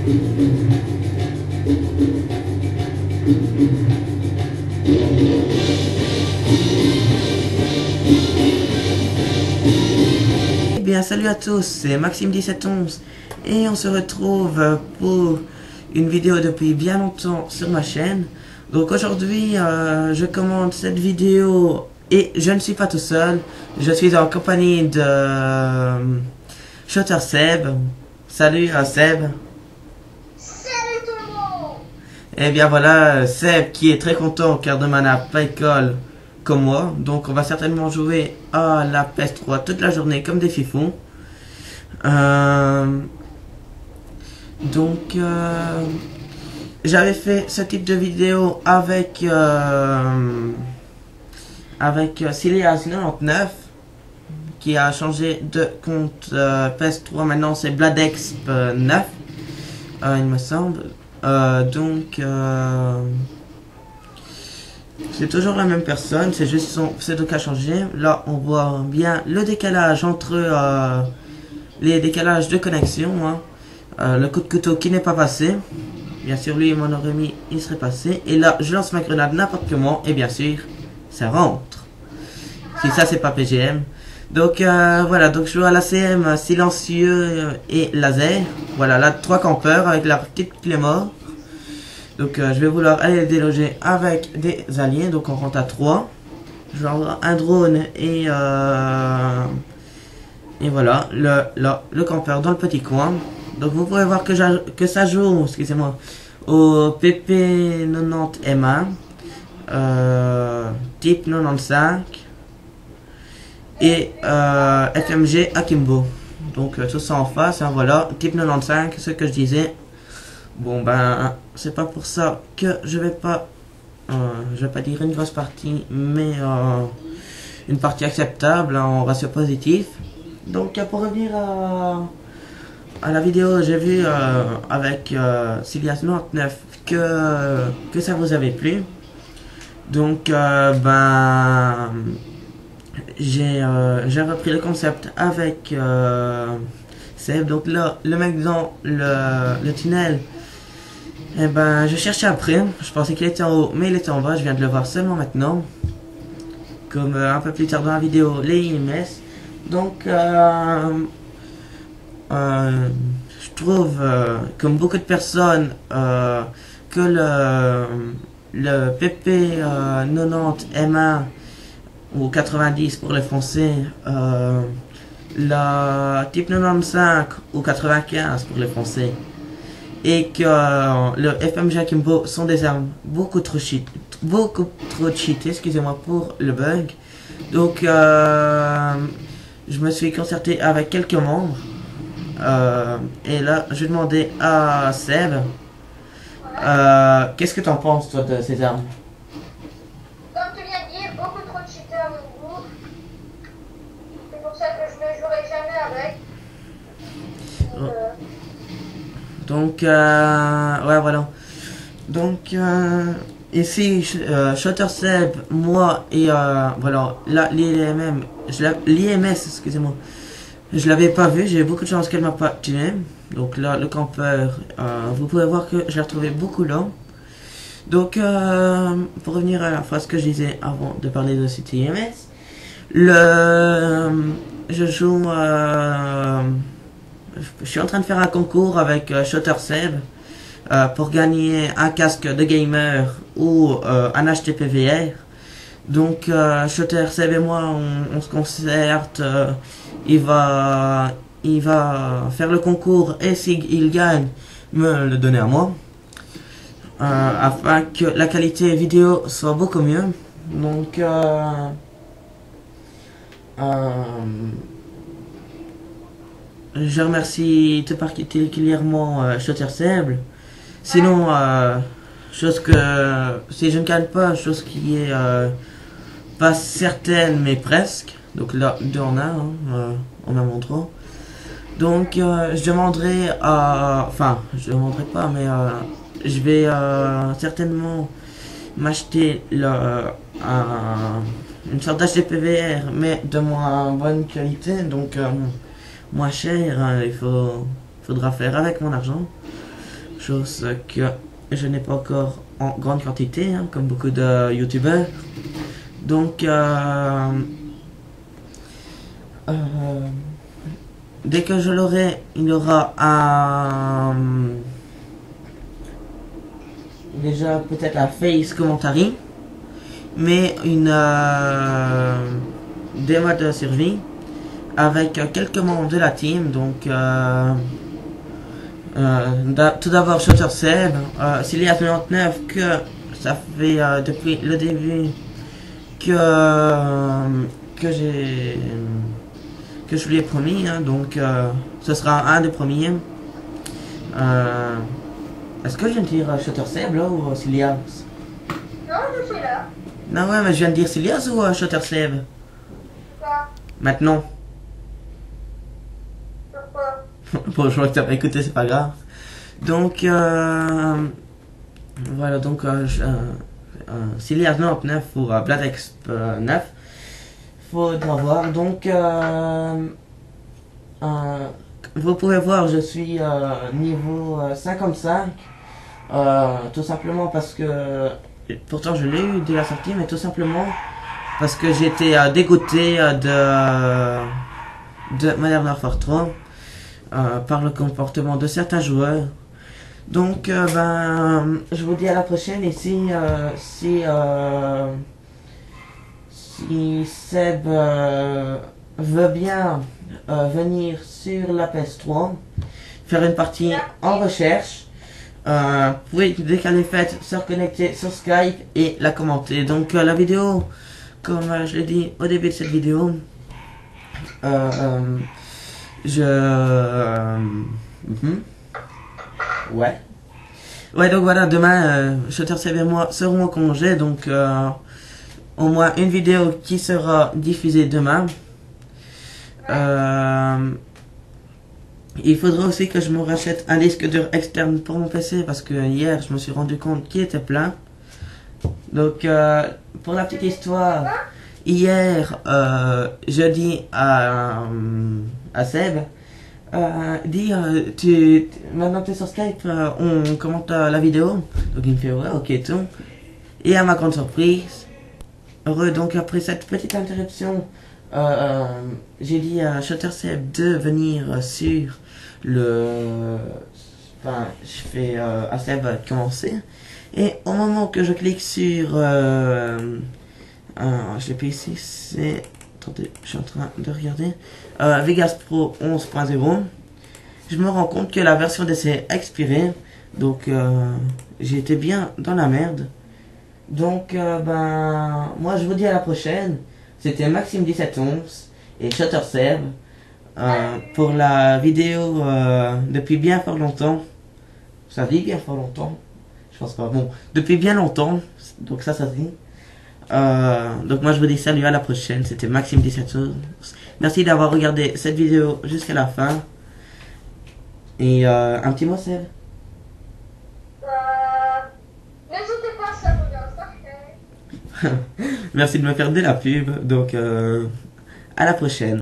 Eh bien salut à tous, c'est Maxime1711 et on se retrouve pour une vidéo depuis bien longtemps sur ma chaîne. Donc aujourd'hui je commande cette vidéo et je ne suis pas tout seul, je suis en compagnie de Shutter Seb. Salut Seb. Salut tout le monde. Et bien voilà, Seb qui est très content car demain n'a pas école comme moi, donc on va certainement jouer à la PS3 toute la journée comme des fifous. J'avais fait ce type de vidéo avec Silias99 qui a changé de compte PS3, maintenant c'est Bladexp 9 il me semble. C'est toujours la même personne, c'est juste son pseudo qui a changé. Là on voit bien le décalage entre les décalages de connexion, hein. Le coup de couteau qui n'est pas passé. Bien sûr lui il m'en aurait mis, il serait passé. Et là je lance ma grenade n'importe comment et bien sûr ça rentre. Si ça c'est pas PGM. Donc voilà, donc je joue à l'ACM silencieux et laser. Voilà, là 3 campeurs avec la petite clé mort. Donc je vais vouloir aller les déloger avec des aliens. Donc on rentre à 3. Je vais avoir un drone et voilà, le campeur dans le petit coin. Donc vous pouvez voir que ça joue, excusez-moi, au PP90M1 type 95 et FMG Akimbo. Donc tout ça en face, hein, voilà, type 95, ce que je disais. Bon ben, c'est pas pour ça que je vais pas dire une grosse partie, mais une partie acceptable, hein, en ratio positif. Donc pour revenir à la vidéo, j'ai vu avec Silias99 que ça vous avait plu. Donc ben j'ai repris le concept avec Seb. Donc là le mec dans le tunnel, et ben je cherchais après, je pensais qu'il était en haut mais il était en bas, je viens de le voir seulement maintenant, comme un peu plus tard dans la vidéo les IMS. Donc je trouve comme beaucoup de personnes que le PP90M1 ou 90 pour les Français, la type 95 ou 95 pour les Français, et que le FMG Akimbo sont des armes beaucoup trop cheatées, excusez-moi pour le bug. Donc je me suis concerté avec quelques membres et là je vais demander à Seb, qu'est-ce que tu en penses toi de ces armes? Comme tu viens de dire, beaucoup trop de cheaters à mon goût. C'est pour ça que je ne jouerai jamais avec. Donc ouais voilà. Donc ici Shutter Seb, moi et voilà, là l'IMS, excusez-moi, je l'avais pas vu, j'ai eu beaucoup de chance qu'elle m'a pas tué. Donc là le campeur, vous pouvez voir que je l'ai retrouvé beaucoup là. Donc pour revenir à la phrase que je disais avant de parler de cette IMS, je joue je suis en train de faire un concours avec Shutter Seb pour gagner un casque de gamer ou un HTP VR. Donc Shutter Seb et moi on se concerte, il va faire le concours et s'il gagne me le donner à moi, afin que la qualité vidéo soit beaucoup mieux. Donc je remercie tout particulièrement Shutter Seb. Sinon, chose que si je ne gagne pas, chose qui est pas certaine mais presque. Donc là, 2 en 1, hein, en un mon 3. Donc je demanderai enfin, je demanderai pas, mais je vais certainement m'acheter une sorte d'HDPVR, mais de moins bonne qualité, donc moins cher, hein, faudra faire avec mon argent. chose que je n'ai pas encore en grande quantité, hein, comme beaucoup de youtubeurs. Donc, dès que je l'aurai, il y aura un... déjà peut-être la face commentary, mais une démo de survie avec quelques membres de la team. Donc tout d'abord Shutter Seb, Cilia 99, que ça fait depuis le début que je lui ai promis, hein, donc ce sera un des premiers. Est-ce que je viens de dire Shutter Seb là ou Cilias? Non, je suis là. Non, ouais, mais je viens de dire Cilias ou Shutter Seb? Quoi? Maintenant. Pourquoi? Bon, je vois que t'as pas écouté, c'est pas grave. Donc, voilà, donc, Cilias 99 pour Black Exp 9. Faudra voir. Donc, vous pouvez voir, je suis niveau 55. Tout simplement parce que, pourtant je l'ai eu dès la sortie, mais tout simplement parce que j'étais dégoûté de Modern Warfare 3 par le comportement de certains joueurs. Donc, ben, je vous dis à la prochaine. Et si Seb veut bien venir sur la PS3, faire une partie en recherche, vous pouvez, dès qu'elle est faite, se reconnecter sur Skype et la commenter. Donc la vidéo, comme je l'ai dit au début de cette vidéo, ouais, donc voilà, demain Shutter Seb et moi serons en congé, donc au moins une vidéo qui sera diffusée demain. Il faudra aussi que je me rachète un disque dur externe pour mon PC, parce que hier je me suis rendu compte qu'il était plein. Donc pour la petite histoire, hier je dis à Seb, maintenant que tu es sur Skype, on commente la vidéo. Donc il me fait ouais, ok, tout. Et à ma grande surprise, heureux, donc après cette petite interruption, j'ai dit à Shutter Seb de venir sur le... Enfin, je fais à Seb commencer. Et au moment que je clique sur... je l'ai pas ici, c'est... Attendez, je suis en train de regarder. Vegas Pro 11.0. Je me rends compte que la version d'essai est expirée. Donc, j'ai été bien dans la merde. Donc, ben... Moi, je vous dis à la prochaine. C'était Maxime1711 et Shutter Seb pour la vidéo depuis bien fort longtemps. Ça dit bien fort longtemps? Je pense pas. Bon, depuis bien longtemps. Donc ça se dit. Donc moi je vous dis salut, à la prochaine. C'était Maxime1711. Merci d'avoir regardé cette vidéo jusqu'à la fin. Et un petit mot, Seb? N'hésitez pas à s'abonner à ça. Merci de me faire de la pub. Donc à la prochaine.